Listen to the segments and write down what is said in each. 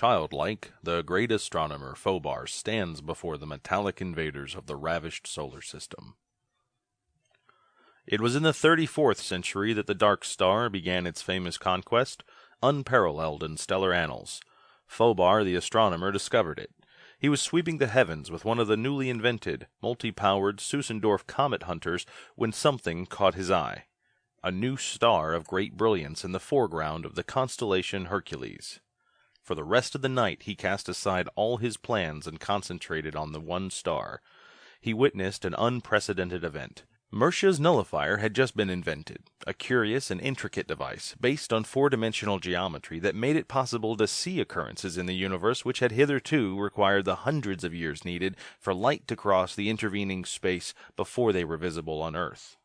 Childlike, the great astronomer Phobar stands before the metallic invaders of the ravished solar system. It was in the 34th century that the dark star began its famous conquest, unparalleled in stellar annals. Phobar the astronomer discovered it. He was sweeping the heavens with one of the newly invented, multi-powered Sussendorf comet hunters when something caught his eye. A new star of great brilliance in the foreground of the constellation Hercules. For the rest of the night he cast aside all his plans and concentrated on the one star. He witnessed an unprecedented event. Mercia's nullifier had just been invented, a curious and intricate device based on four-dimensional geometry that made it possible to see occurrences in the universe which had hitherto required the hundreds of years needed for light to cross the intervening space before they were visible on Earth.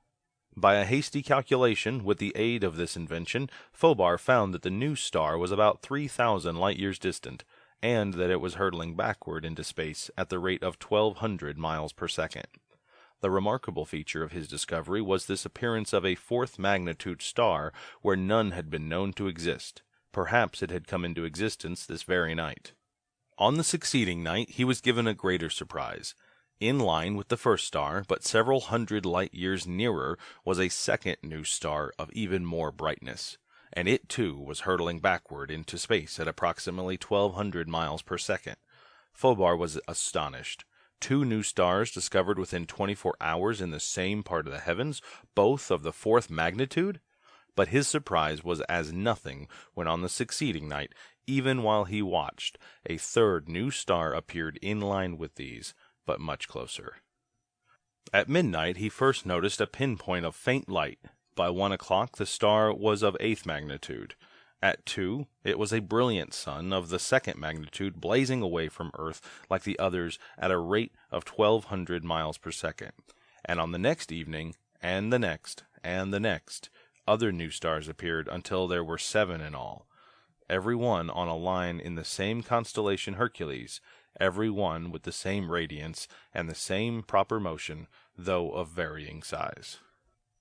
By a hasty calculation, with the aid of this invention, Phobar found that the new star was about 3,000 light-years distant, and that it was hurtling backward into space at the rate of 1,200 miles per second. The remarkable feature of his discovery was this appearance of a fourth-magnitude star where none had been known to exist. Perhaps it had come into existence this very night. On the succeeding night he was given a greater surprise. In line with the first star, but several hundred light-years nearer, was a second new star of even more brightness, and it too was hurtling backward into space at approximately 1,200 miles per second. Phobar was astonished. 2 new stars discovered within 24 hours in the same part of the heavens, both of the fourth magnitude? But his surprise was as nothing when on the succeeding night, even while he watched, a third new star appeared in line with these, but much closer. At midnight he first noticed a pinpoint of faint light. By 1 o'clock the star was of 8th magnitude. At 2, it was a brilliant sun of the 2nd magnitude blazing away from Earth like the others at a rate of 1,200 miles per second. And on the next evening, and the next, and the next, other new stars appeared until there were 7 in all. Every one on a line in the same constellation Hercules, every one with the same radiance and the same proper motion, though of varying size.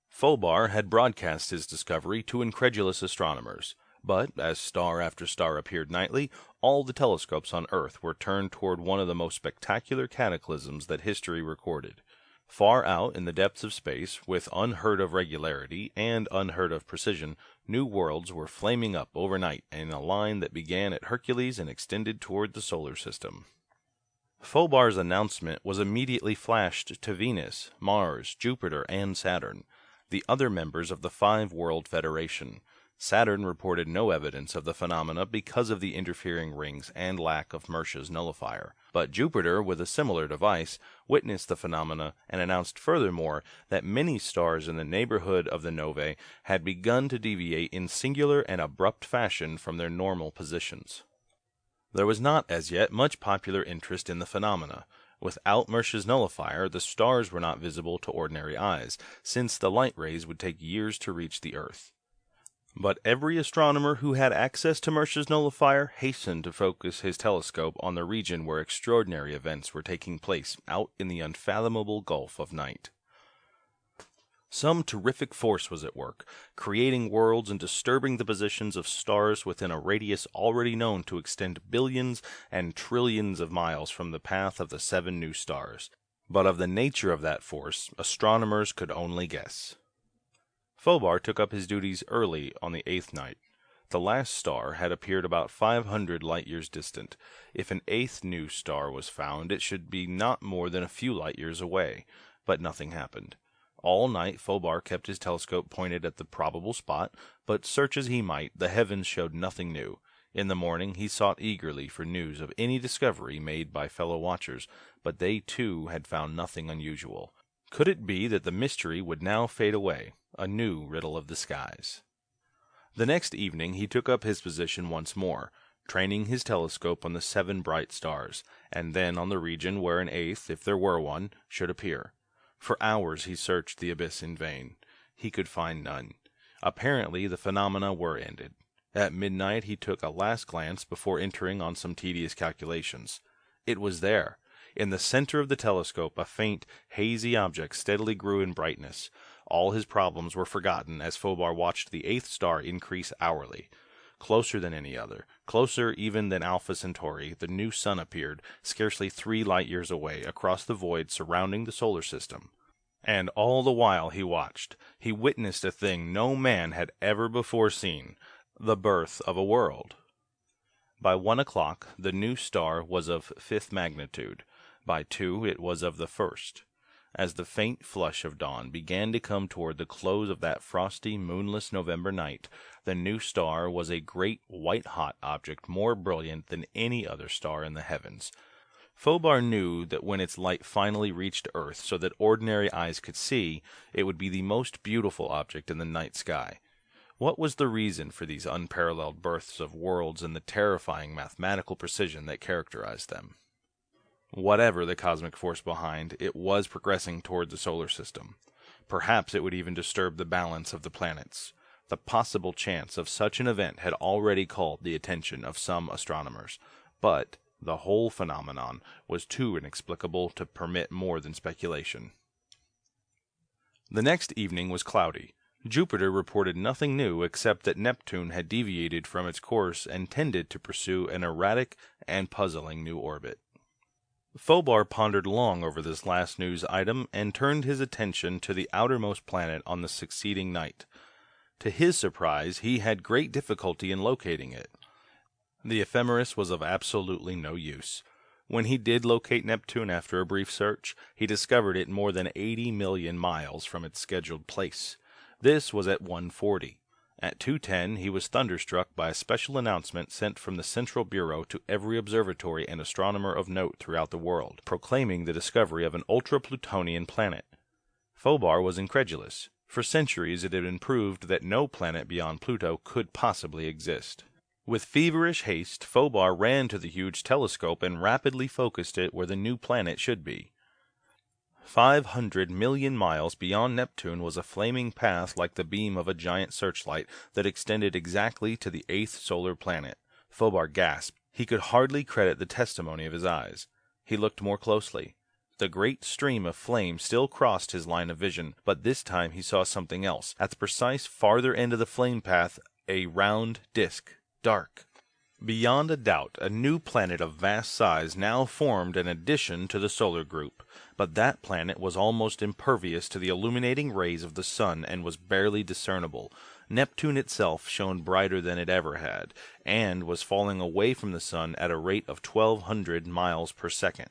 Phobar had broadcast his discovery to incredulous astronomers. But, as star after star appeared nightly, all the telescopes on Earth were turned toward one of the most spectacular cataclysms that history recorded. Far out in the depths of space, with unheard-of regularity and unheard-of precision, new worlds were flaming up overnight in a line that began at Hercules and extended toward the solar system. Phobar's announcement was immediately flashed to Venus, Mars, Jupiter, and Saturn, the other members of the 5-World Federation. Saturn reported no evidence of the phenomena because of the interfering rings and lack of Mercia's nullifier. But Jupiter, with a similar device, witnessed the phenomena and announced furthermore that many stars in the neighborhood of the novae had begun to deviate in singular and abrupt fashion from their normal positions. There was not as yet much popular interest in the phenomena. Without Mercia's nullifier, the stars were not visible to ordinary eyes, since the light rays would take years to reach the Earth. But every astronomer who had access to Mercia's nullifier hastened to focus his telescope on the region where extraordinary events were taking place out in the unfathomable gulf of night. Some terrific force was at work, creating worlds and disturbing the positions of stars within a radius already known to extend billions and trillions of miles from the path of the 7 new stars. But of the nature of that force, astronomers could only guess. Phobar took up his duties early on the 8th night. The last star had appeared about 500 light-years distant. If an 8th new star was found, it should be not more than a few light-years away. But nothing happened. All night Phobar kept his telescope pointed at the probable spot, but search as he might, the heavens showed nothing new. In the morning he sought eagerly for news of any discovery made by fellow watchers, but they too had found nothing unusual. Could it be that the mystery would now fade away, a new riddle of the skies? The next evening he took up his position once more, training his telescope on the 7 bright stars, and then on the region where an 8th, if there were one, should appear. For hours he searched the abyss in vain. He could find none. Apparently the phenomena were ended. At midnight he took a last glance before entering on some tedious calculations. It was there. In the center of the telescope, a faint, hazy object steadily grew in brightness. All his problems were forgotten as Phobar watched the 8th star increase hourly. Closer than any other, Closer even than Alpha Centauri, the new sun appeared, scarcely 3 light-years away, across the void surrounding the solar system. And all the while he watched, he witnessed a thing no man had ever before seen, the birth of a world. By 1 o'clock, the new star was of 5th magnitude. By 2, it was of the 1st. As the faint flush of dawn began to come toward the close of that frosty, moonless November night, the new star was a great white-hot object more brilliant than any other star in the heavens. Phobar knew that when its light finally reached Earth so that ordinary eyes could see, it would be the most beautiful object in the night sky. What was the reason for these unparalleled births of worlds and the terrifying mathematical precision that characterized them? Whatever the cosmic force behind, it was progressing toward the solar system. Perhaps it would even disturb the balance of the planets. The possible chance of such an event had already called the attention of some astronomers, but the whole phenomenon was too inexplicable to permit more than speculation. The next evening was cloudy. Jupiter reported nothing new except that Neptune had deviated from its course and tended to pursue an erratic and puzzling new orbit. Phobar pondered long over this last news item and turned his attention to the outermost planet on the succeeding night. To his surprise, he had great difficulty in locating it. The ephemeris was of absolutely no use. When he did locate Neptune after a brief search, he discovered it more than 80 million miles from its scheduled place. This was at 1:40. At 2:10, he was thunderstruck by a special announcement sent from the Central Bureau to every observatory and astronomer of note throughout the world, proclaiming the discovery of an ultra-Plutonian planet. Phobar was incredulous. For centuries it had been proved that no planet beyond Pluto could possibly exist. With feverish haste, Phobar ran to the huge telescope and rapidly focused it where the new planet should be. 500 million miles beyond Neptune was a flaming path like the beam of a giant searchlight that extended exactly to the 8th solar planet. Phobar gasped. He could hardly credit the testimony of his eyes. He looked more closely. The great stream of flame still crossed his line of vision, but this time he saw something else. At the precise farther end of the flame path, a round disk, dark. Beyond a doubt, a new planet of vast size now formed an addition to the solar group. But that planet was almost impervious to the illuminating rays of the sun and was barely discernible. Neptune itself shone brighter than it ever had, and was falling away from the sun at a rate of 1,200 miles per second.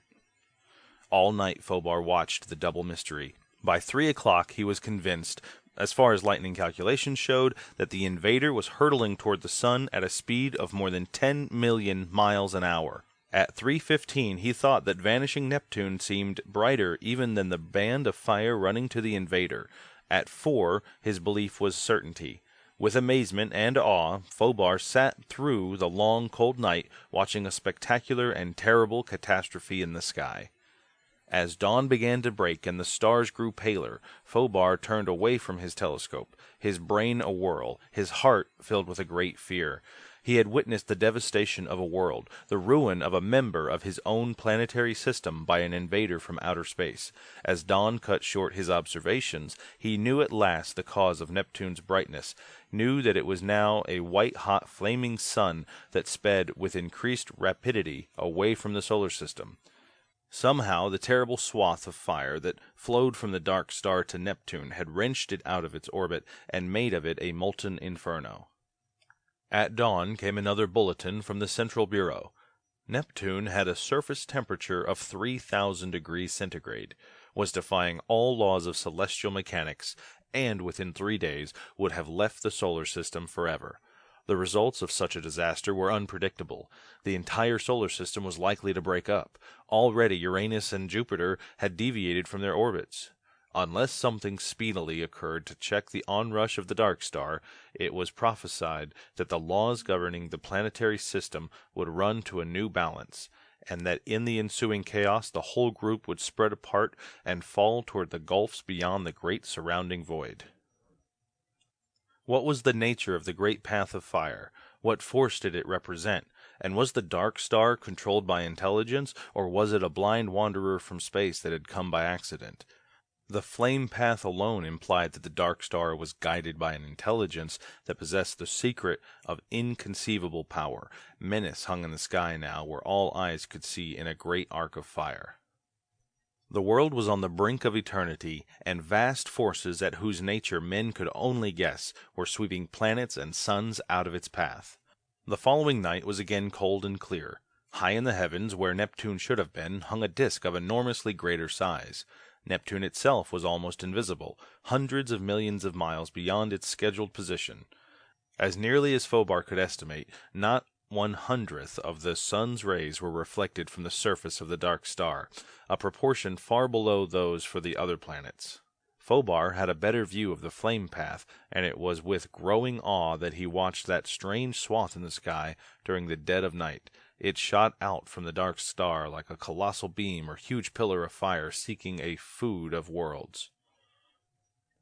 All night Phobar watched the double mystery. By 3 o'clock he was convinced, as far as lightning calculations showed, that the invader was hurtling toward the sun at a speed of more than 10 million miles an hour. At 3:15 he thought that vanishing Neptune seemed brighter even than the band of fire running to the invader. At 4 his belief was certainty. With amazement and awe, Phobar sat through the long cold night watching a spectacular and terrible catastrophe in the sky. As dawn began to break and the stars grew paler, Phobar turned away from his telescope, his brain awhirl, his heart filled with a great fear. He had witnessed the devastation of a world, the ruin of a member of his own planetary system by an invader from outer space. As dawn cut short his observations, he knew at last the cause of Neptune's brightness, knew that it was now a white-hot flaming sun that sped with increased rapidity away from the solar system. Somehow the terrible swath of fire that flowed from the dark star to Neptune had wrenched it out of its orbit and made of it a molten inferno. At dawn came another bulletin from the Central Bureau. Neptune had a surface temperature of 3,000 degrees centigrade, was defying all laws of celestial mechanics, and within 3 days would have left the solar system forever. The results of such a disaster were unpredictable. The entire solar system was likely to break up. Already Uranus and Jupiter had deviated from their orbits. Unless something speedily occurred to check the onrush of the dark star, it was prophesied that the laws governing the planetary system would run to a new balance, and that in the ensuing chaos the whole group would spread apart and fall toward the gulfs beyond the great surrounding void. What was the nature of the great path of fire? What force did it represent? And was the dark star controlled by intelligence, or was it a blind wanderer from space that had come by accident? The flame path alone implied that the dark star was guided by an intelligence that possessed the secret of inconceivable power. Menace hung in the sky now, where all eyes could see in a great arc of fire. The world was on the brink of eternity, and vast forces at whose nature men could only guess were sweeping planets and suns out of its path. The following night was again cold and clear. High in the heavens, where Neptune should have been, hung a disk of enormously greater size. Neptune itself was almost invisible, hundreds of millions of miles beyond its scheduled position. As nearly as Phobar could estimate, not 1/100th of the sun's rays were reflected from the surface of the dark star, a proportion far below those for the other planets. Phobar had a better view of the flame path, and it was with growing awe that he watched that strange swath in the sky during the dead of night. It shot out from the dark star like a colossal beam or huge pillar of fire seeking a food of worlds.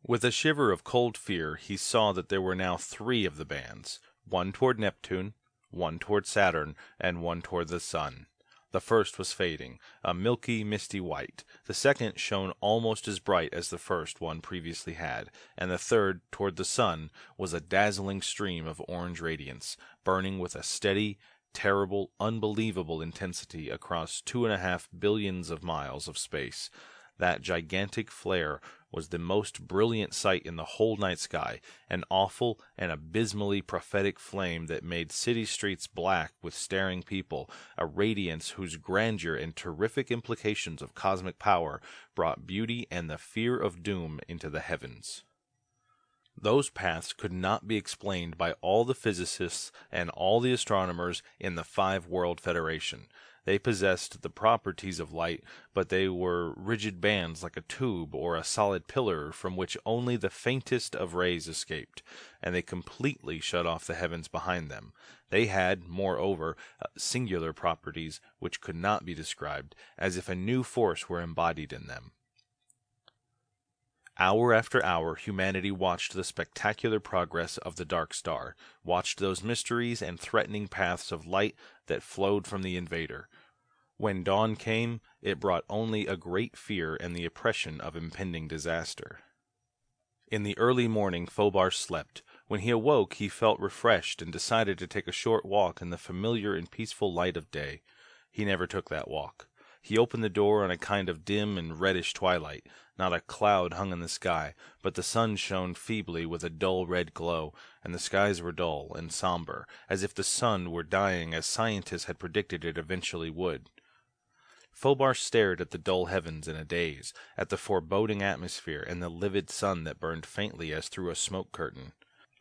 With a shiver of cold fear, he saw that there were now 3 of the bands, one toward Neptune, one toward Saturn, and one toward the sun. The first was fading, a milky, misty white. The second shone almost as bright as the first one previously had, and the third, toward the sun, was a dazzling stream of orange radiance, burning with a steady, terrible, unbelievable intensity across 2.5 billions of miles of space. That gigantic flare was the most brilliant sight in the whole night sky, an awful and abysmally prophetic flame that made city streets black with staring people, a radiance whose grandeur and terrific implications of cosmic power brought beauty and the fear of doom into the heavens. Those paths could not be explained by all the physicists and all the astronomers in the 5-World Federation. They possessed the properties of light, but they were rigid bands like a tube or a solid pillar from which only the faintest of rays escaped, and they completely shut off the heavens behind them. They had, moreover, singular properties which could not be described, as if a new force were embodied in them. Hour after hour, humanity watched the spectacular progress of the dark star, watched those mysteries and threatening paths of light that flowed from the invader. When dawn came, it brought only a great fear and the oppression of impending disaster. In the early morning, Phobar slept. When he awoke, he felt refreshed and decided to take a short walk in the familiar and peaceful light of day. He never took that walk. He opened the door on a kind of dim and reddish twilight. Not a cloud hung in the sky, but the sun shone feebly with a dull red glow, and the skies were dull and somber, as if the sun were dying as scientists had predicted it eventually would. Phobar stared at the dull heavens in a daze, at the foreboding atmosphere and the livid sun that burned faintly as through a smoke curtain.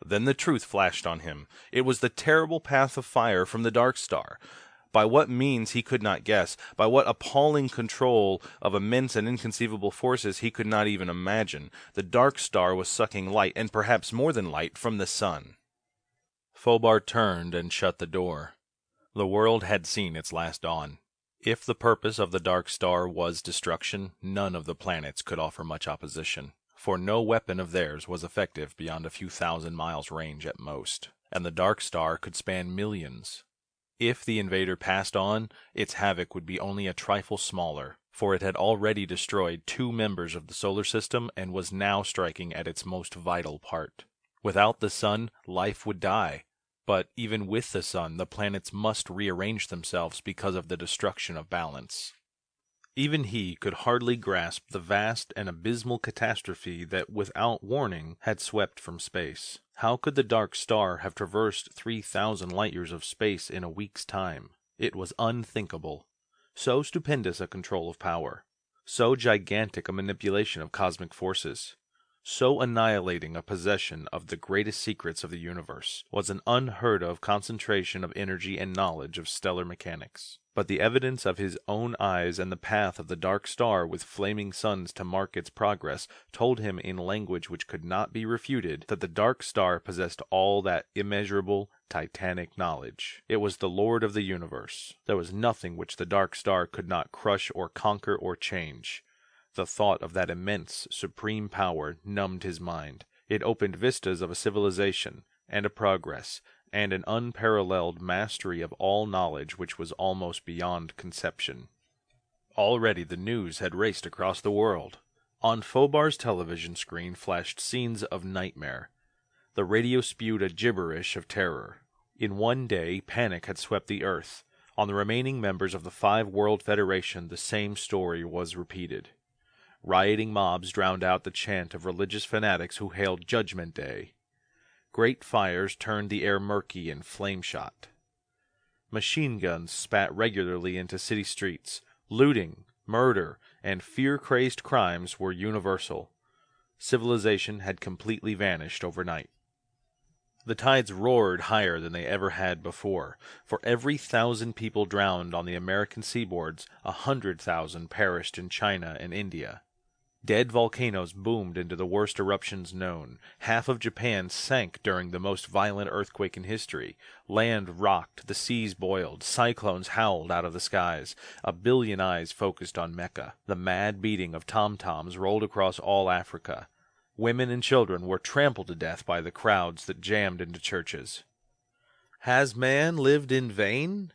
Then the truth flashed on him. It was the terrible path of fire from the dark star. By what means he could not guess, by what appalling control of immense and inconceivable forces he could not even imagine, the dark star was sucking light, and perhaps more than light, from the sun. Phobar turned and shut the door. The world had seen its last dawn. If the purpose of the dark star was destruction, none of the planets could offer much opposition, for no weapon of theirs was effective beyond a few thousand miles range at most, and the dark star could span millions. If the invader passed on, its havoc would be only a trifle smaller, for it had already destroyed 2 members of the solar system and was now striking at its most vital part. Without the sun, life would die. But even with the sun, the planets must rearrange themselves because of the destruction of balance. Even he could hardly grasp the vast and abysmal catastrophe that, without warning, had swept from space. How could the dark star have traversed 3,000 light-years of space in a week's time? It was unthinkable. So stupendous a control of power, so gigantic a manipulation of cosmic forces, so annihilating a possession of the greatest secrets of the universe, was an unheard-of concentration of energy and knowledge of stellar mechanics. But the evidence of his own eyes and the path of the dark star with flaming suns to mark its progress told him in language which could not be refuted that the dark star possessed all that immeasurable, titanic knowledge. It was the lord of the universe. There was nothing which the dark star could not crush or conquer or change. The thought of that immense, supreme power numbed his mind. It opened vistas of a civilization and a progress, and an unparalleled mastery of all knowledge which was almost beyond conception. Already the news had raced across the world. On Fobar's television screen flashed scenes of nightmare. The radio spewed a gibberish of terror. In one day, panic had swept the Earth. On the remaining members of the Five World Federation, the same story was repeated. Rioting mobs drowned out the chant of religious fanatics who hailed Judgment Day. Great fires turned the air murky and flame-shot. Machine guns spat regularly into city streets. Looting, murder, and fear-crazed crimes were universal. Civilization had completely vanished overnight. The tides roared higher than they ever had before. For every 1,000 people drowned on the American seaboards, 100,000 perished in China and India. Dead volcanoes boomed into the worst eruptions known. Half of Japan sank during the most violent earthquake in history. Land rocked, the seas boiled, cyclones howled out of the skies. 1 billion eyes focused on Mecca. The mad beating of tom-toms rolled across all Africa. Women and children were trampled to death by the crowds that jammed into churches. "Has man lived in vain?"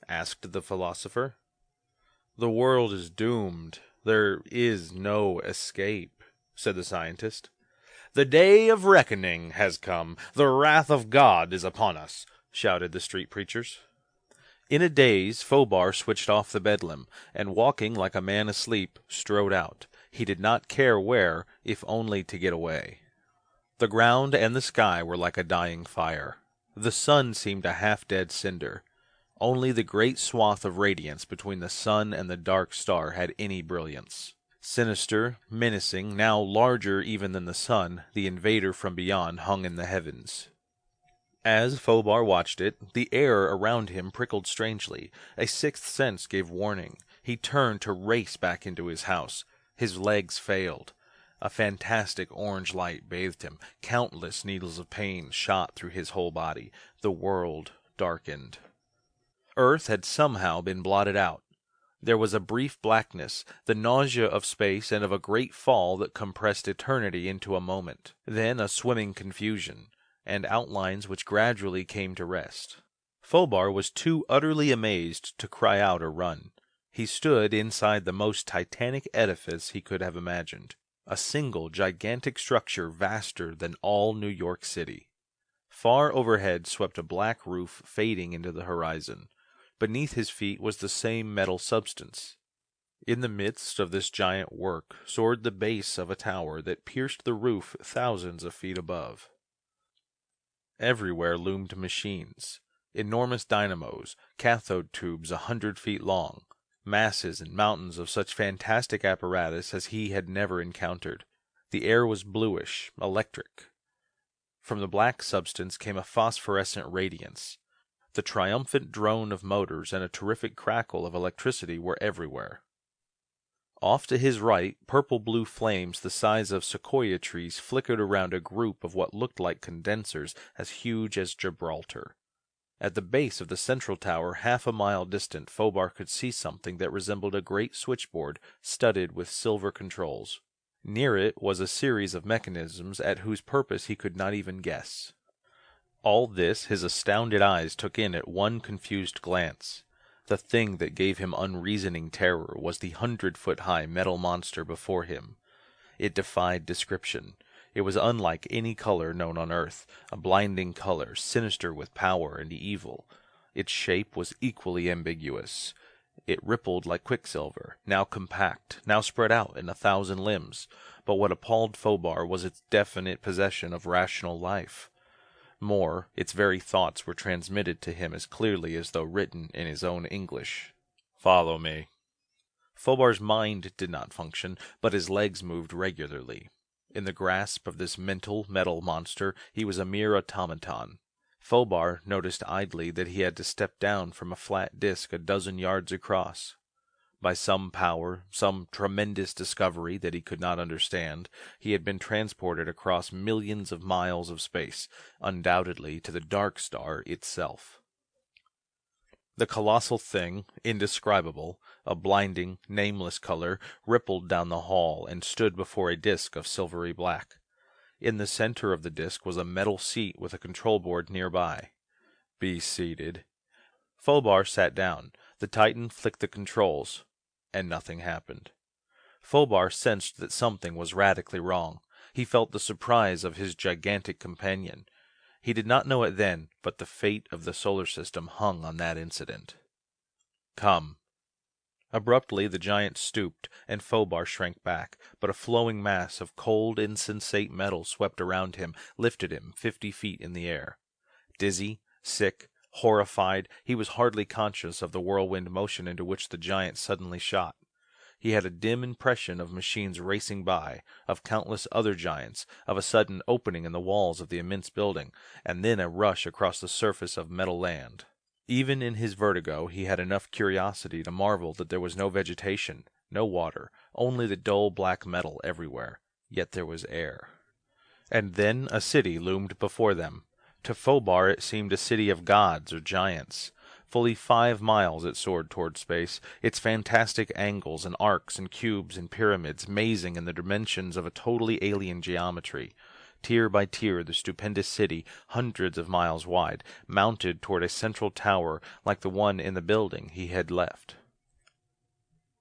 asked the philosopher. "The world is doomed. There is no escape," said the scientist. "The day of reckoning has come. The wrath of God is upon us," shouted the street preachers. In a daze, Fobar switched off the bedlam, and walking like a man asleep, strode out. He did not care where, if only to get away. The ground and the sky were like a dying fire. The sun seemed a half-dead cinder. Only the great swath of radiance between the sun and the dark star had any brilliance. Sinister, menacing, now larger even than the sun, the invader from beyond hung in the heavens. As Fobar watched it, the air around him prickled strangely. A sixth sense gave warning. He turned to race back into his house. His legs failed. A fantastic orange light bathed him. Countless needles of pain shot through his whole body. The world darkened. Earth had somehow been blotted out. There was a brief blackness, the nausea of space and of a great fall that compressed eternity into a moment. Then a swimming confusion, and outlines which gradually came to rest. Fobar was too utterly amazed to cry out or run. He stood inside the most titanic edifice he could have imagined, a single gigantic structure vaster than all New York City. Far overhead swept a black roof fading into the horizon. Beneath his feet was the same metal substance. In the midst of this giant work soared the base of a tower that pierced the roof thousands of feet above. Everywhere loomed machines, enormous dynamos, cathode tubes 100 feet long, masses and mountains of such fantastic apparatus as he had never encountered. The air was bluish, electric. From the black substance came a phosphorescent radiance. The triumphant drone of motors and a terrific crackle of electricity were everywhere. Off to his right, purple-blue flames the size of sequoia trees flickered around a group of what looked like condensers as huge as Gibraltar. At the base of the central tower, half a mile distant, Fobar could see something that resembled a great switchboard studded with silver controls. Near it was a series of mechanisms at whose purpose he could not even guess. All this his astounded eyes took in at one confused glance. The thing that gave him unreasoning terror was the 100-foot-high metal monster before him. It defied description. It was unlike any color known on Earth, a blinding color, sinister with power and evil. Its shape was equally ambiguous. It rippled like quicksilver, now compact, now spread out in 1,000 limbs. But what appalled Fobar was its definite possession of rational life. More, its very thoughts were transmitted to him as clearly as though written in his own English. "Follow me." Fobar's mind did not function, but his legs moved regularly. In the grasp of this mental metal monster, he was a mere automaton. Fobar noticed idly that he had to step down from a flat disk a dozen yards across. By some power, some tremendous discovery that he could not understand, he had been transported across millions of miles of space, undoubtedly to the dark star itself. The colossal thing, indescribable, a blinding, nameless color, rippled down the hall and stood before a disk of silvery black. In the center of the disk was a metal seat with a control board nearby. "Be seated." Fobar sat down. The Titan flicked the controls, and nothing happened. Fobar sensed that something was radically wrong. He felt the surprise of his gigantic companion. He did not know it then, but the fate of the solar system hung on that incident. "Come." Abruptly the giant stooped, and Fobar shrank back, but a flowing mass of cold, insensate metal swept around him, lifted him 50 feet in the air. Dizzy, sick, horrified, he was hardly conscious of the whirlwind motion into which the giant suddenly shot. He had a dim impression of machines racing by, of countless other giants, of a sudden opening in the walls of the immense building, and then a rush across the surface of metal land. Even in his vertigo he had enough curiosity to marvel that there was no vegetation, no water, only the dull black metal everywhere. Yet there was air. And then a city loomed before them. To Fobar it seemed a city of gods or giants. Fully 5 miles it soared toward space, its fantastic angles and arcs and cubes and pyramids mazing in the dimensions of a totally alien geometry. Tier by tier the stupendous city, hundreds of miles wide, mounted toward a central tower like the one in the building he had left.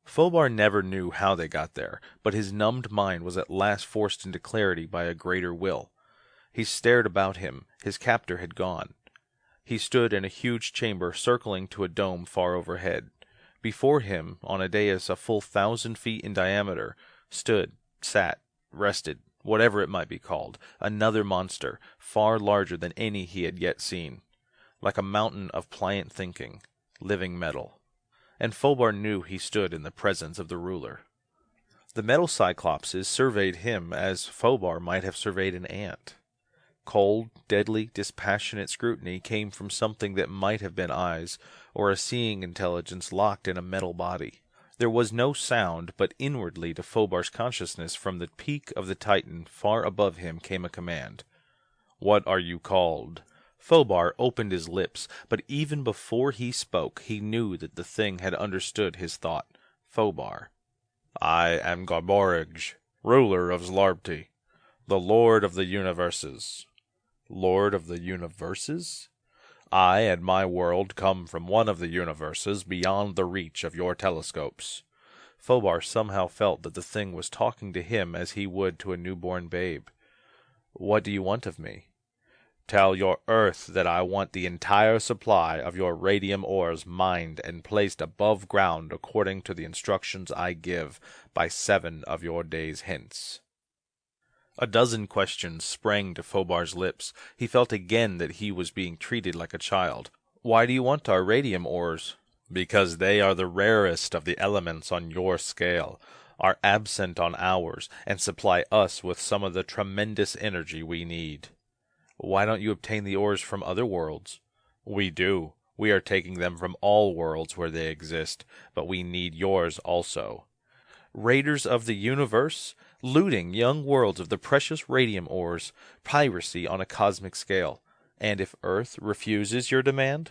Fobar never knew how they got there, but his numbed mind was at last forced into clarity by a greater will. He stared about him. His captor had gone. He stood in a huge chamber circling to a dome far overhead. Before him, on a dais a full 1,000 feet in diameter, sat, rested, whatever it might be called, another monster, far larger than any he had yet seen, like a mountain of pliant thinking, living metal. And Fobar knew he stood in the presence of the ruler. The metal cyclopses surveyed him as Fobar might have surveyed an ant. Cold, deadly, dispassionate scrutiny came from something that might have been eyes, or a seeing intelligence locked in a metal body. There was no sound, but inwardly to Fobar's consciousness from the peak of the Titan far above him came a command. "What are you called?" Fobar opened his lips, but even before he spoke he knew that the thing had understood his thought. Fobar. "I am Garborij, ruler of Zlarbti, the lord of the universes." "Lord of the universes?" "I and my world come from one of the universes beyond the reach of your telescopes." Fobar somehow felt that the thing was talking to him as he would to a newborn babe. "What do you want of me?" "Tell your Earth that I want the entire supply of your radium ores mined and placed above ground according to the instructions I give by 7 of your days hence." A dozen questions sprang to Fobar's lips. He felt again that he was being treated like a child. "Why do you want our radium ores?" "Because they are the rarest of the elements on your scale, are absent on ours, and supply us with some of the tremendous energy we need." "Why don't you obtain the ores from other worlds?" "We do. We are taking them from all worlds where they exist, but we need yours also." Raiders of the universe, looting young worlds of the precious radium ores, piracy on a cosmic scale. And if Earth refuses your demand?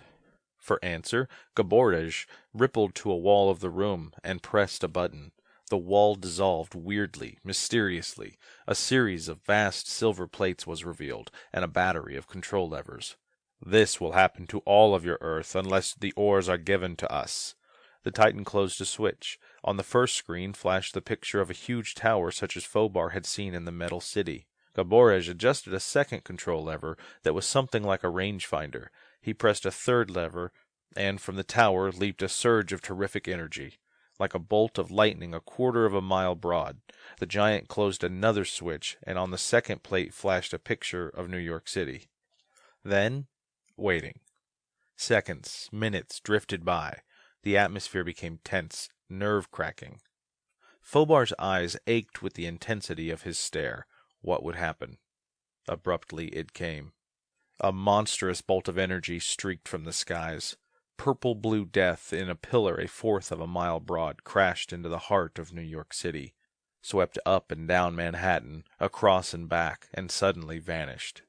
For answer, Gaborij rippled to a wall of the room and pressed a button. The wall dissolved weirdly, mysteriously. A series of vast silver plates was revealed, and a battery of control levers. "This will happen to all of your Earth unless the ores are given to us." The Titan closed a switch. On the first screen flashed the picture of a huge tower such as Fobar had seen in the metal city. Gaborij adjusted a second control lever that was something like a rangefinder. He pressed a third lever, and from the tower leaped a surge of terrific energy. Like a bolt of lightning 1/4 of a mile broad, the giant closed another switch, and on the second plate flashed a picture of New York City. Then, waiting. Seconds, minutes drifted by. The atmosphere became tense, nerve-cracking. Fobar's eyes ached with the intensity of his stare. What would happen? Abruptly it came. A monstrous bolt of energy streaked from the skies. Purple-blue death in a pillar 1/4 of a mile broad crashed into the heart of New York City, swept up and down Manhattan, across and back, and suddenly vanished.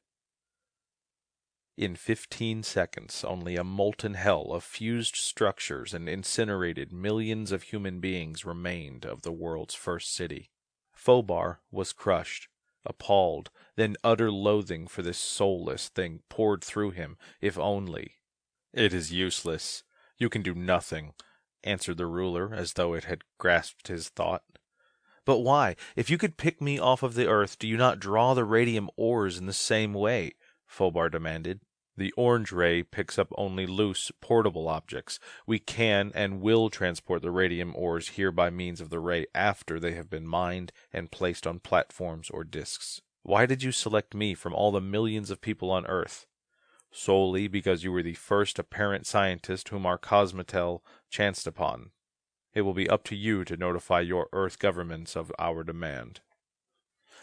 In 15 seconds, only a molten hell of fused structures and incinerated millions of human beings remained of the world's first city. Fobar was crushed, appalled, then utter loathing for this soulless thing poured through him, if only. "It is useless. You can do nothing," answered the ruler, as though it had grasped his thought. But why? If you could pick me off of the earth, do you not draw the radium ores in the same way? Fobar demanded. The orange ray picks up only loose, portable objects. We can and will transport the radium ores here by means of the ray after they have been mined and placed on platforms or disks. Why did you select me from all the millions of people on Earth? Solely because you were the first apparent scientist whom our Cosmotel chanced upon. It will be up to you to notify your Earth governments of our demand.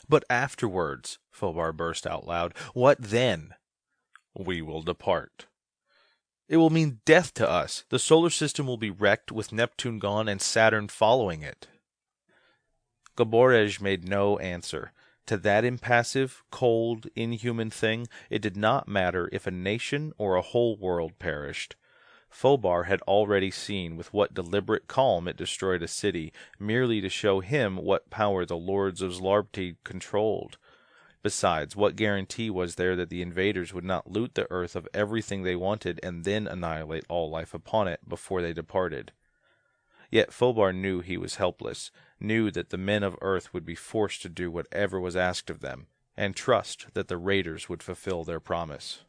But afterwards, Fobar burst out loud, what then? We will depart. It will mean death to us. The solar system will be wrecked, with Neptune gone and Saturn following it. Gaborej made no answer. To that impassive, cold, inhuman thing, it did not matter if a nation or a whole world perished. Fobar had already seen with what deliberate calm it destroyed a city, merely to show him what power the lords of Zlarbti controlled. Besides, what guarantee was there that the invaders would not loot the earth of everything they wanted and then annihilate all life upon it before they departed? Yet Fobar knew he was helpless, knew that the men of Earth would be forced to do whatever was asked of them, and trust that the raiders would fulfill their promise.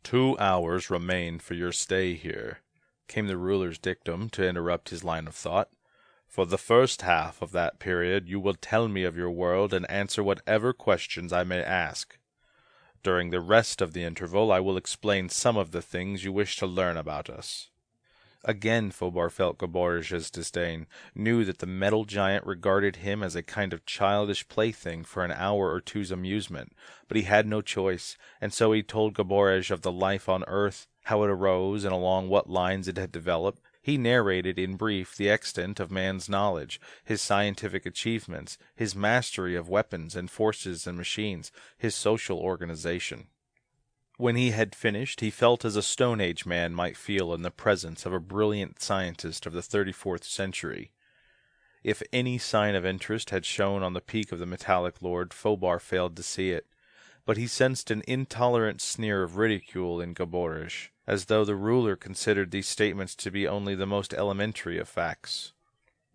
2 hours remain for your stay here, came the ruler's dictum to interrupt his line of thought. For the first half of that period you will tell me of your world and answer whatever questions I may ask. During the rest of the interval I will explain some of the things you wish to learn about us. Again Fobar felt Gaborej's disdain, knew that the metal giant regarded him as a kind of childish plaything for an hour or two's amusement, but he had no choice, and so he told Gaborej of the life on Earth, how it arose and along what lines it had developed. He narrated in brief the extent of man's knowledge, his scientific achievements, his mastery of weapons and forces and machines, his social organization. When he had finished, he felt as a Stone Age man might feel in the presence of a brilliant scientist of the 34th century. If any sign of interest had shown on the peak of the metallic lord, Fobar failed to see it, but he sensed an intolerant sneer of ridicule in Gaborej, as though the ruler considered these statements to be only the most elementary of facts.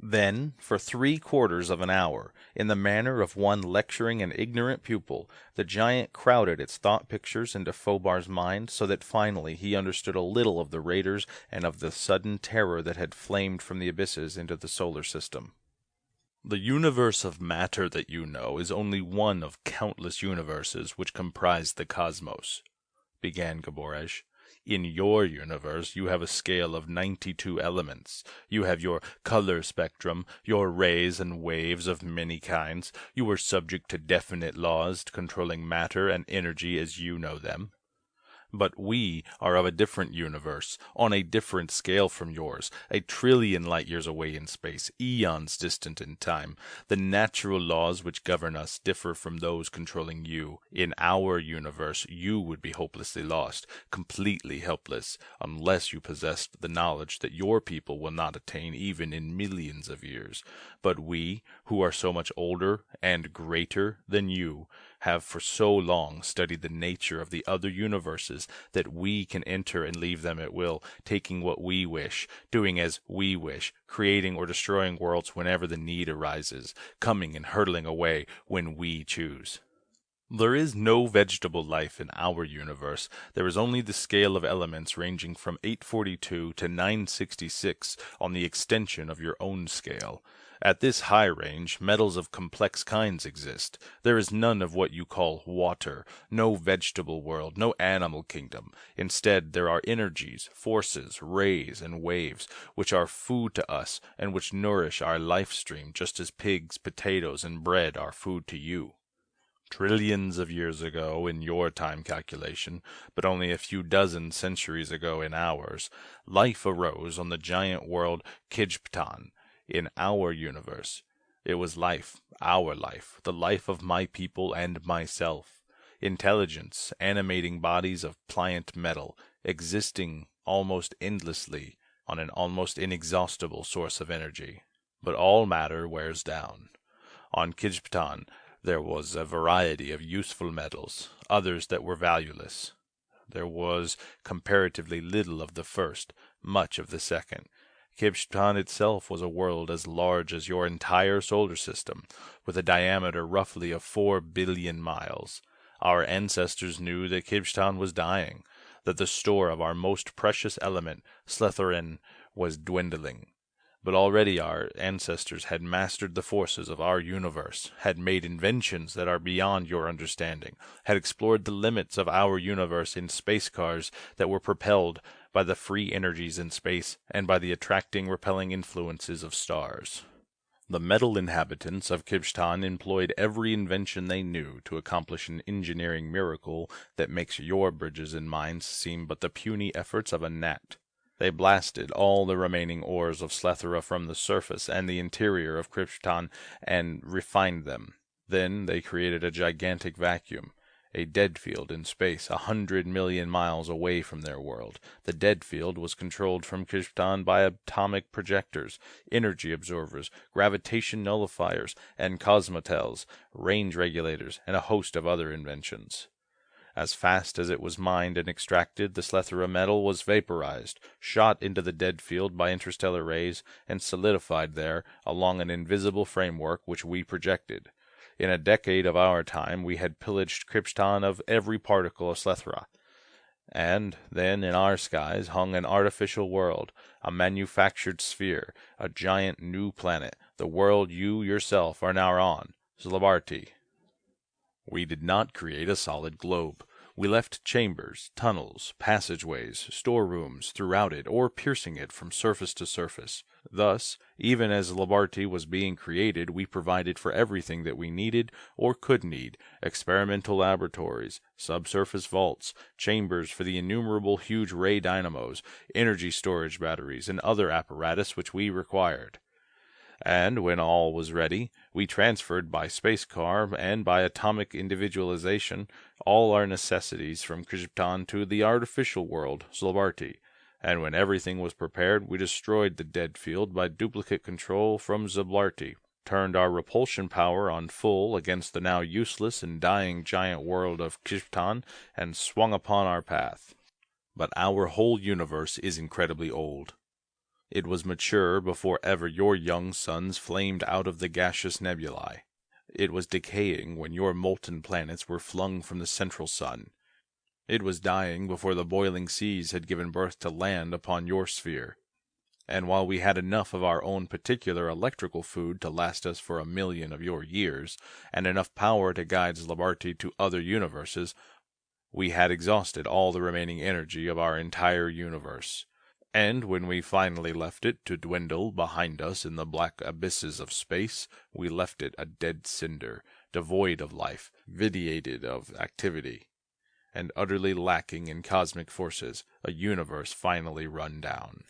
Then, for 3/4 of an hour, in the manner of one lecturing an ignorant pupil, the giant crowded its thought pictures into Fobar's mind, so that finally he understood a little of the raiders and of the sudden terror that had flamed from the abysses into the solar system. The universe of matter that you know is only one of countless universes which comprise the cosmos, began Gaborej. In your universe, you have a scale of 92 elements. You have your color spectrum, your rays and waves of many kinds. You are subject to definite laws controlling matter and energy as you know them. But we are of a different universe, on a different scale from yours, 1,000,000,000 light-years away in space, eons distant in time. The natural laws which govern us differ from those controlling you. In our universe, you would be hopelessly lost, completely helpless, unless you possessed the knowledge that your people will not attain even in millions of years. But we, who are so much older and greater than you, have for so long studied the nature of the other universes that we can enter and leave them at will, taking what we wish, doing as we wish, creating or destroying worlds whenever the need arises, coming and hurtling away when we choose. There is no vegetable life in our universe. There is only the scale of elements ranging from 842 to 966 on the extension of your own scale. At this high range, metals of complex kinds exist. There is none of what you call water, no vegetable world, no animal kingdom. Instead, there are energies, forces, rays, and waves, which are food to us and which nourish our life stream just as pigs, potatoes, and bread are food to you. Trillions of years ago in your time calculation, but only a few dozen centuries ago in ours, life arose on the giant world Kijptan. In our universe, it was life, our life, the life of my people and myself. Intelligence, animating bodies of pliant metal, existing almost endlessly on an almost inexhaustible source of energy. But all matter wears down. On Kijptan, there was a variety of useful metals, others that were valueless. There was comparatively little of the first, much of the second. Kibstan itself was a world as large as your entire solar system, with a diameter roughly of 4 billion miles. Our ancestors knew that Kibstan was dying, that the store of our most precious element, Slytherin, was dwindling. But already our ancestors had mastered the forces of our universe, had made inventions that are beyond your understanding, had explored the limits of our universe in space cars that were propelled by the free energies in space and by the attracting, repelling influences of stars. The metal inhabitants of Kibstan employed every invention they knew to accomplish an engineering miracle that makes your bridges and mines seem but the puny efforts of a gnat. They blasted all the remaining ores of Slethra from the surface and the interior of Kibstan and refined them. Then they created a gigantic vacuum, a dead field in space 100 million miles away from their world. The dead field was controlled from Kibstan by atomic projectors, energy absorbers, gravitation nullifiers, and cosmotels, range regulators, and a host of other inventions. As fast as it was mined and extracted, the Slethra metal was vaporized, shot into the dead field by interstellar rays, and solidified there along an invisible framework which we projected. In a decade of our time, we had pillaged Kibstan of every particle of Slethra. And then in our skies hung an artificial world, a manufactured sphere, a giant new planet, the world you yourself are now on, Zlabarti. We did not create a solid globe. We left chambers, tunnels, passageways, storerooms throughout it, or piercing it from surface to surface. Thus, even as Zlabarti was being created, we provided for everything that we needed or could need: experimental laboratories, subsurface vaults, chambers for the innumerable huge ray dynamos, energy storage batteries, and other apparatus which we required. And when all was ready, we transferred by space car and by atomic individualization all our necessities from Kibstan to the artificial world, Zlabarti. And when everything was prepared, we destroyed the dead field by duplicate control from Zlabarti, turned our repulsion power on full against the now useless and dying giant world of Kibstan, and swung upon our path. But our whole universe is incredibly old. It was mature before ever your young suns flamed out of the gaseous nebulae. It was decaying when your molten planets were flung from the central sun. It was dying before the boiling seas had given birth to land upon your sphere. And while we had enough of our own particular electrical food to last us for 1,000,000 of your years, and enough power to guide Zlabarti to other universes, we had exhausted all the remaining energy of our entire universe. And when we finally left it to dwindle behind us in the black abysses of space, we left it a dead cinder, devoid of life, vitiated of activity, and utterly lacking in cosmic forces, a universe finally run down.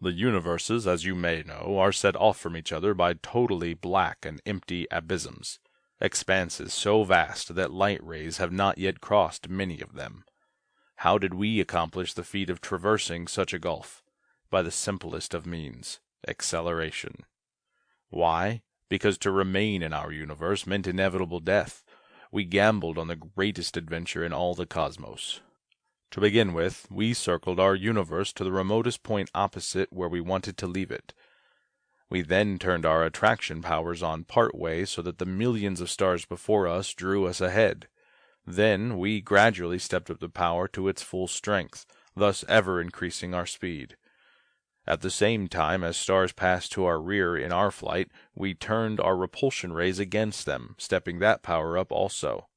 The universes, as you may know, are set off from each other by totally black and empty abysms, expanses so vast that light rays have not yet crossed many of them. How did we accomplish the feat of traversing such a gulf? By the simplest of means, acceleration. Why? Because to remain in our universe meant inevitable death. We gambled on the greatest adventure in all the cosmos. To begin with, we circled our universe to the remotest point opposite where we wanted to leave it. We then turned our attraction powers on part way so that the millions of stars before us drew us ahead. Then we gradually stepped up the power to its full strength, thus ever increasing our speed. At the same time as stars passed to our rear in our flight, we turned our repulsion rays against them, stepping that power up also.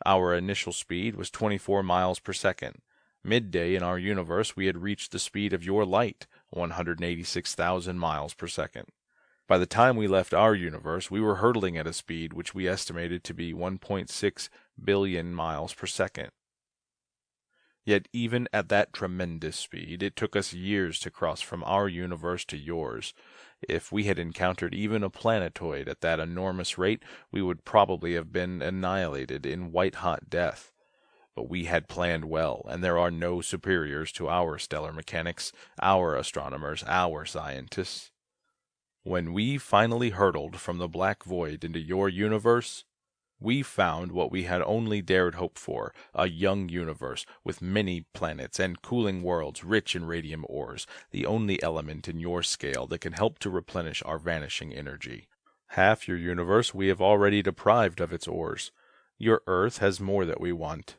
Our initial speed was 24 miles per second. Midday in our universe, we had reached the speed of your light, 186,000 miles per second. By the time we left our universe, we were hurtling at a speed which we estimated to be 1.6 billion miles per second. Yet even at that tremendous speed, it took us years to cross from our universe to yours. If we had encountered even a planetoid at that enormous rate, we would probably have been annihilated in white-hot death. But we had planned well, and there are no superiors to our stellar mechanics, our astronomers, our scientists. When we finally hurtled from the black void into your universe, We found what we had only dared hope for, a young universe with many planets and cooling worlds rich in radium ores, the only element in your scale that can help to replenish our vanishing energy. Half your universe we have already deprived of its ores. Your Earth has more that we want.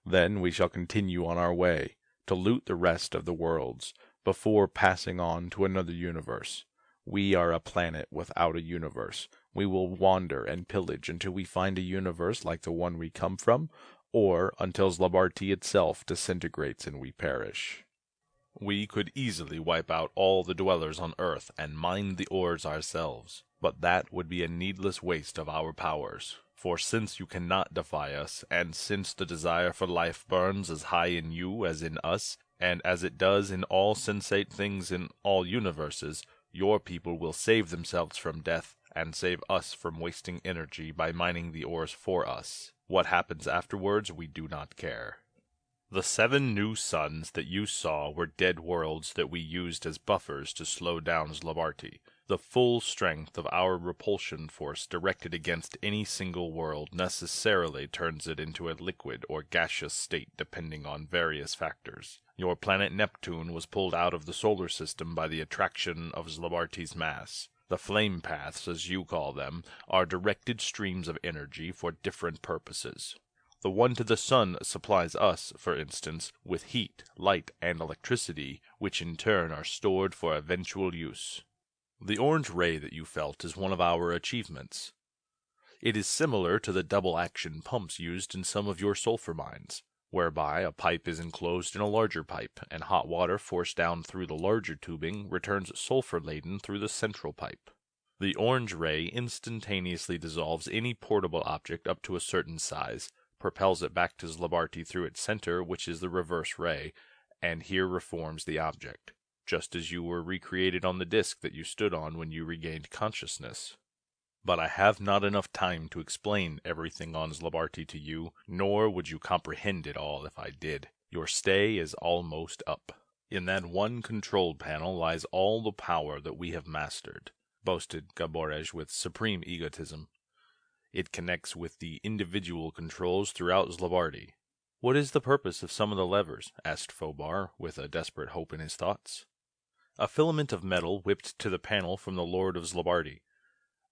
Then we shall continue on our way, to loot the rest of the worlds, before passing on to another universe. We are a planet without a universe. We will wander and pillage until we find a universe like the one we come from, or until Zlabarti itself disintegrates and we perish. We could easily wipe out all the dwellers on Earth and mine the ores ourselves, but that would be a needless waste of our powers. For since you cannot defy us, and since the desire for life burns as high in you as in us, and as it does in all sensate things in all universes, your people will save themselves from death, and save us from wasting energy by mining the ores for us. What happens afterwards, we do not care. The 7 new suns that you saw were dead worlds that we used as buffers to slow down Zlabarti. The full strength of our repulsion force directed against any single world necessarily turns it into a liquid or gaseous state depending on various factors. Your planet Neptune was pulled out of the solar system by the attraction of Zlabarti's mass. The flame paths, as you call them, are directed streams of energy for different purposes. The one to the sun supplies us, for instance, with heat, light, and electricity, which in turn are stored for eventual use. The orange ray that you felt is one of our achievements. It is similar to the double-action pumps used in some of your sulfur mines, whereby a pipe is enclosed in a larger pipe, and hot water forced down through the larger tubing returns sulfur-laden through the central pipe. The orange ray instantaneously dissolves any portable object up to a certain size, propels it back to Zlabarti through its center, which is the reverse ray, and here reforms the object, just as you were recreated on the disk that you stood on when you regained consciousness. But I have not enough time to explain everything on Zlabarti to you, nor would you comprehend it all if I did. Your stay is almost up. In that one control panel lies all the power that we have mastered, boasted Gaborej with supreme egotism. It connects with the individual controls throughout Zlabarti. What is the purpose of some of the levers? Asked Fobar, with a desperate hope in his thoughts. A filament of metal whipped to the panel from the Lord of Zlabarti.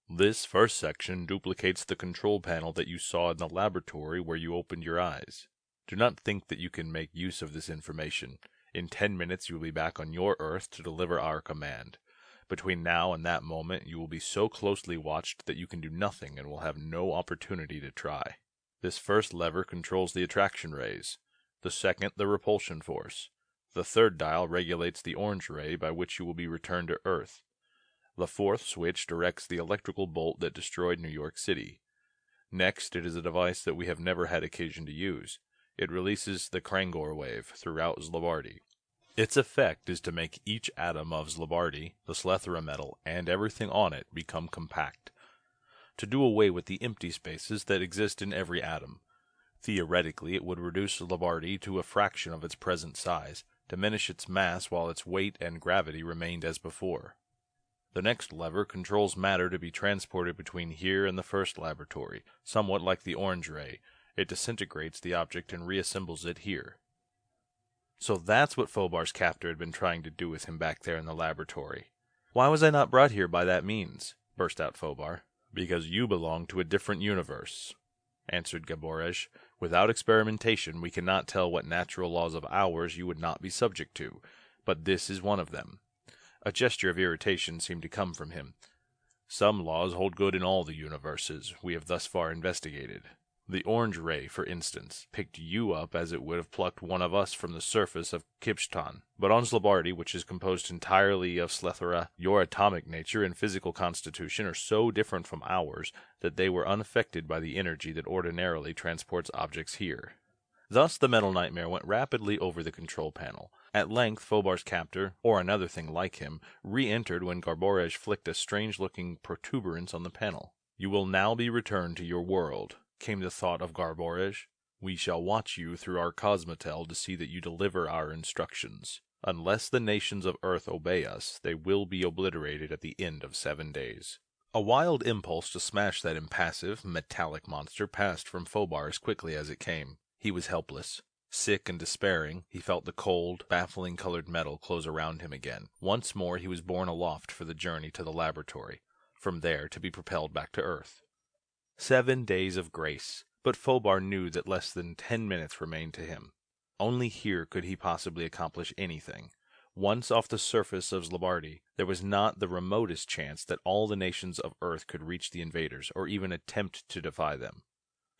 This first section duplicates the control panel that you saw in the laboratory where you opened your eyes. Do not think that you can make use of this information. In 10 minutes you will be back on your Earth to deliver our command. Between now and that moment you will be so closely watched that you can do nothing and will have no opportunity to try. This first lever controls the attraction rays, the second the repulsion force. The third dial regulates the orange ray by which you will be returned to Earth. The fourth switch directs the electrical bolt that destroyed New York City. Next, it is a device that we have never had occasion to use. It releases the Krangor wave throughout Zlabarti. Its effect is to make each atom of Zlabarti, the Slethra metal, and everything on it become compact. To do away with the empty spaces that exist in every atom. Theoretically, it would reduce Zlabarti to a fraction of its present size, diminish its mass while its weight and gravity remained as before. The next lever controls matter to be transported between here and the first laboratory, somewhat like the orange ray. It disintegrates the object and reassembles it here. So that's what Fobar's captor had been trying to do with him back there in the laboratory. Why was I not brought here by that means? Burst out Fobar. Because you belong to a different universe, answered Gaborej. Without experimentation, we cannot tell what natural laws of ours you would not be subject to, but this is one of them. A gesture of irritation seemed to come from him. Some laws hold good in all the universes we have thus far investigated. The orange ray, for instance, picked you up as it would have plucked one of us from the surface of Kibstan. But on Zlabarti, which is composed entirely of Slethra, your atomic nature and physical constitution are so different from ours that they were unaffected by the energy that ordinarily transports objects here. Thus the Metal Nightmare went rapidly over the control panel. At length Fobar's captor, or another thing like him, re-entered when Gaborej flicked a strange-looking protuberance on the panel. You will now be returned to your world, came the thought of Gaborej. We shall watch you through our cosmotel to see that you deliver our instructions. Unless the nations of Earth obey us, they will be obliterated at the end of 7 days. A wild impulse to smash that impassive, metallic monster passed from Phobar as quickly as it came. He was helpless. Sick and despairing, he felt the cold, baffling colored metal close around him again. Once more he was borne aloft for the journey to the laboratory, from there to be propelled back to Earth. 7 days of grace, but Phobar knew that less than 10 minutes remained to him. Only here could he possibly accomplish anything. Once off the surface of Zlabardi, there was not the remotest chance that all the nations of Earth could reach the invaders, or even attempt to defy them.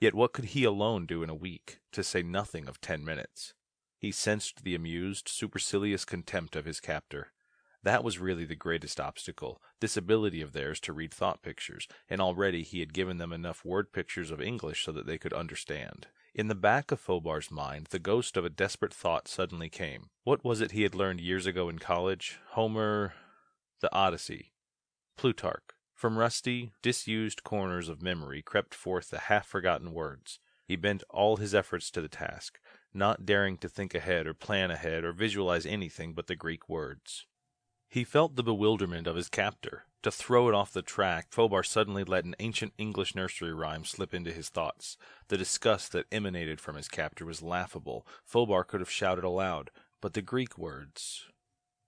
Yet what could he alone do in a week, to say nothing of 10 minutes? He sensed the amused, supercilious contempt of his captor. That was really the greatest obstacle, this ability of theirs to read thought pictures, and already he had given them enough word pictures of English so that they could understand. In the back of Phobar's mind, the ghost of a desperate thought suddenly came. What was it he had learned years ago in college? Homer, the Odyssey, Plutarch. From rusty, disused corners of memory crept forth the half-forgotten words. He bent all his efforts to the task, not daring to think ahead or plan ahead or visualize anything but the Greek words. He felt the bewilderment of his captor. To throw it off the track, Phobar suddenly let an ancient English nursery rhyme slip into his thoughts. The disgust that emanated from his captor was laughable. Phobar could have shouted aloud, but the Greek words...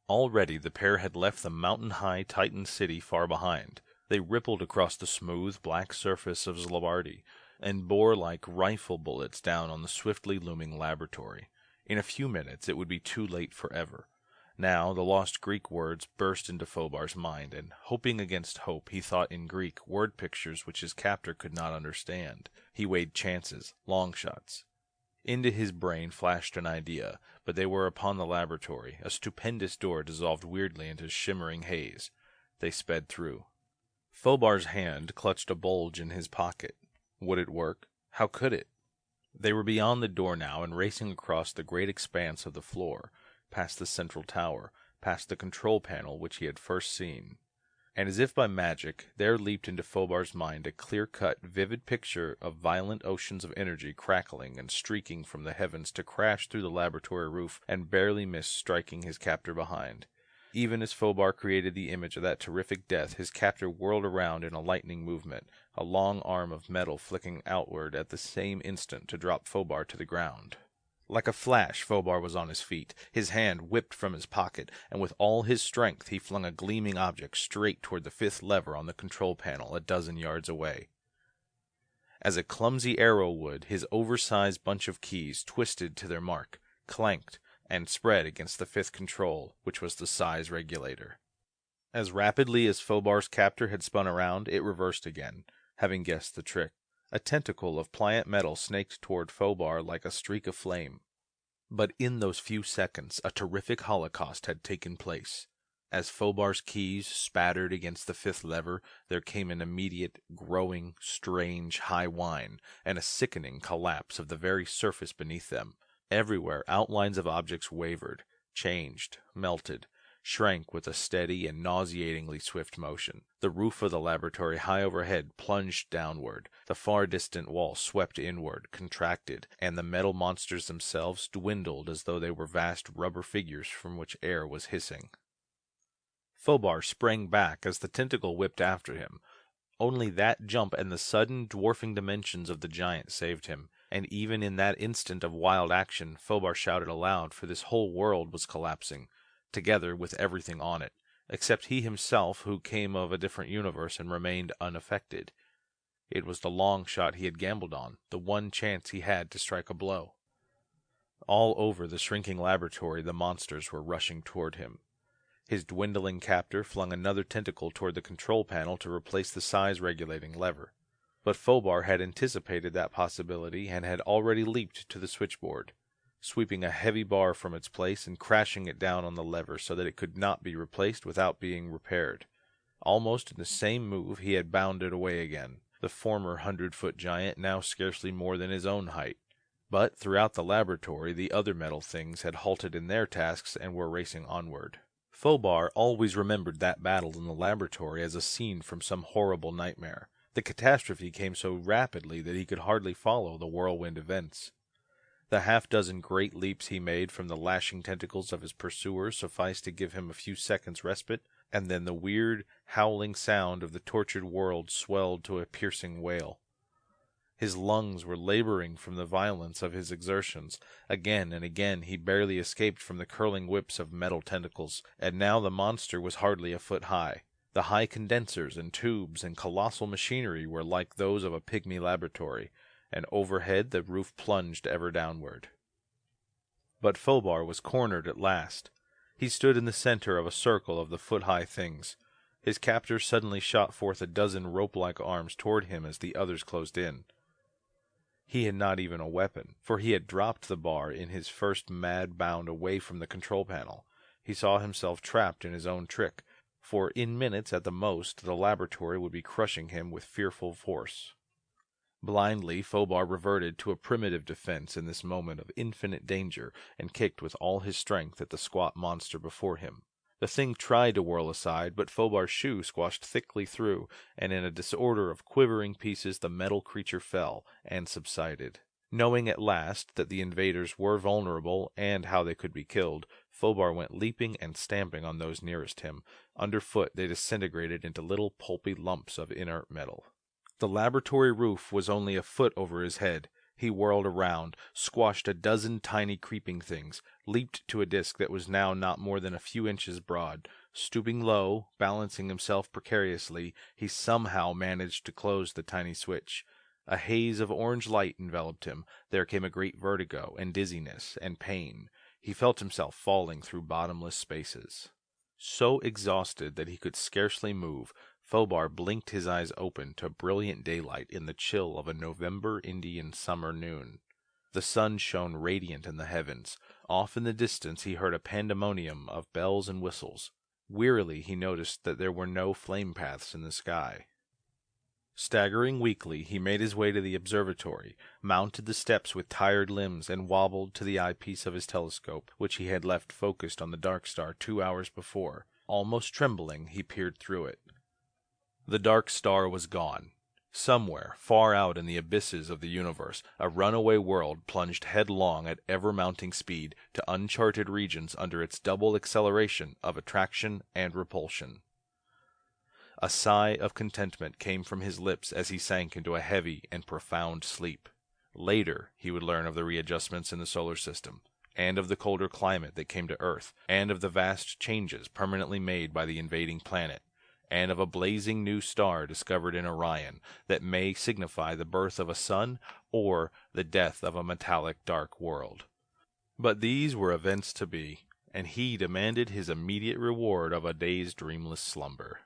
Already the pair had left the mountain-high Titan city far behind. They rippled across the smooth, black surface of Zlabardi, and bore like rifle bullets down on the swiftly looming laboratory. In a few minutes it would be too late forever. Now the lost Greek words burst into Phobar's mind, and hoping against hope, he thought in Greek word pictures which his captor could not understand. He weighed chances, long shots. Into his brain flashed an idea, but they were upon the laboratory. A stupendous door dissolved weirdly into shimmering haze. They sped through. Phobar's hand clutched a bulge in his pocket. Would it work? How could it? They were beyond the door now and racing across the great expanse of the floor, past the central tower, past the control panel which he had first seen. And as if by magic, there leaped into Phobar's mind a clear-cut, vivid picture of violent oceans of energy crackling and streaking from the heavens to crash through the laboratory roof and barely miss striking his captor behind. Even as Phobar created the image of that terrific death, his captor whirled around in a lightning movement, a long arm of metal flicking outward at the same instant to drop Phobar to the ground. Like a flash, Phobar was on his feet. His hand whipped from his pocket, and with all his strength he flung a gleaming object straight toward the fifth lever on the control panel a dozen yards away. As a clumsy arrow would, his oversized bunch of keys twisted to their mark, clanked, and spread against the fifth control, which was the size regulator. As rapidly as Phobar's captor had spun around, it reversed again, having guessed the trick. A tentacle of pliant metal snaked toward Phobar like a streak of flame. But in those few seconds, a terrific holocaust had taken place. As Phobar's keys spattered against the fifth lever, there came an immediate, growing, strange high whine, and a sickening collapse of the very surface beneath them. Everywhere outlines of objects wavered, changed, melted, shrank with a steady and nauseatingly swift motion. The roof of the laboratory high overhead plunged downward, the far distant wall swept inward, contracted, and the metal monsters themselves dwindled as though they were vast rubber figures from which air was hissing. Phobar sprang back as the tentacle whipped after him. Only that jump and the sudden, dwarfing dimensions of the giant saved him, and even in that instant of wild action, Phobar shouted aloud, for this whole world was collapsing, together with everything on it, except he himself, who came of a different universe and remained unaffected. It was the long shot he had gambled on, the one chance he had to strike a blow. All over the shrinking laboratory the monsters were rushing toward him. His dwindling captor flung another tentacle toward the control panel to replace the size-regulating lever. But Phobar had anticipated that possibility and had already leaped to the switchboard, sweeping a heavy bar from its place and crashing it down on the lever so that it could not be replaced without being repaired. Almost in the same move he had bounded away again, the former 100-foot giant now scarcely more than his own height. But throughout the laboratory the other metal things had halted in their tasks and were racing onward. Phobar always remembered that battle in the laboratory as a scene from some horrible nightmare. The catastrophe came so rapidly that he could hardly follow the whirlwind events. The half-dozen great leaps he made from the lashing tentacles of his pursuers sufficed to give him a few seconds' respite, and then the weird, howling sound of the tortured world swelled to a piercing wail. His lungs were laboring from the violence of his exertions. Again and again he barely escaped from the curling whips of metal tentacles, and now the monster was hardly a foot high. The high condensers and tubes and colossal machinery were like those of a pygmy laboratory, and overhead the roof plunged ever downward. But Fobar was cornered at last. He stood in the center of a circle of the foot-high things. His captor suddenly shot forth a dozen rope-like arms toward him as the others closed in. He had not even a weapon, for he had dropped the bar in his first mad bound away from the control panel. He saw himself trapped in his own trick, for in minutes at the most the laboratory would be crushing him with fearful force. Blindly, Fobar reverted to a primitive defense in this moment of infinite danger, and kicked with all his strength at the squat monster before him. The thing tried to whirl aside, but Fobar's shoe squashed thickly through, and in a disorder of quivering pieces the metal creature fell, and subsided. Knowing at last that the invaders were vulnerable, and how they could be killed, Fobar went leaping and stamping on those nearest him. Underfoot they disintegrated into little pulpy lumps of inert metal. The laboratory roof was only a foot over his head. He whirled around, squashed a dozen tiny creeping things, leaped to a disk that was now not more than a few inches broad. Stooping low, balancing himself precariously, he somehow managed to close the tiny switch. A haze of orange light enveloped him. There came a great vertigo, and dizziness, and pain. He felt himself falling through bottomless spaces. So exhausted that he could scarcely move, Fobar blinked his eyes open to brilliant daylight in the chill of a November Indian summer noon. The sun shone radiant in the heavens. Off in the distance he heard a pandemonium of bells and whistles. Wearily he noticed that there were no flame paths in the sky. Staggering weakly, he made his way to the observatory, mounted the steps with tired limbs, and wobbled to the eyepiece of his telescope, which he had left focused on the dark star 2 hours before. Almost trembling, he peered through it. The dark star was gone. Somewhere, far out in the abysses of the universe, a runaway world plunged headlong at ever-mounting speed to uncharted regions under its double acceleration of attraction and repulsion. A sigh of contentment came from his lips as he sank into a heavy and profound sleep. Later, he would learn of the readjustments in the solar system, and of the colder climate that came to Earth, and of the vast changes permanently made by the invading planet, and of a blazing new star discovered in Orion that may signify the birth of a sun or the death of a metallic dark world. But these were events to be, and he demanded his immediate reward of a day's dreamless slumber.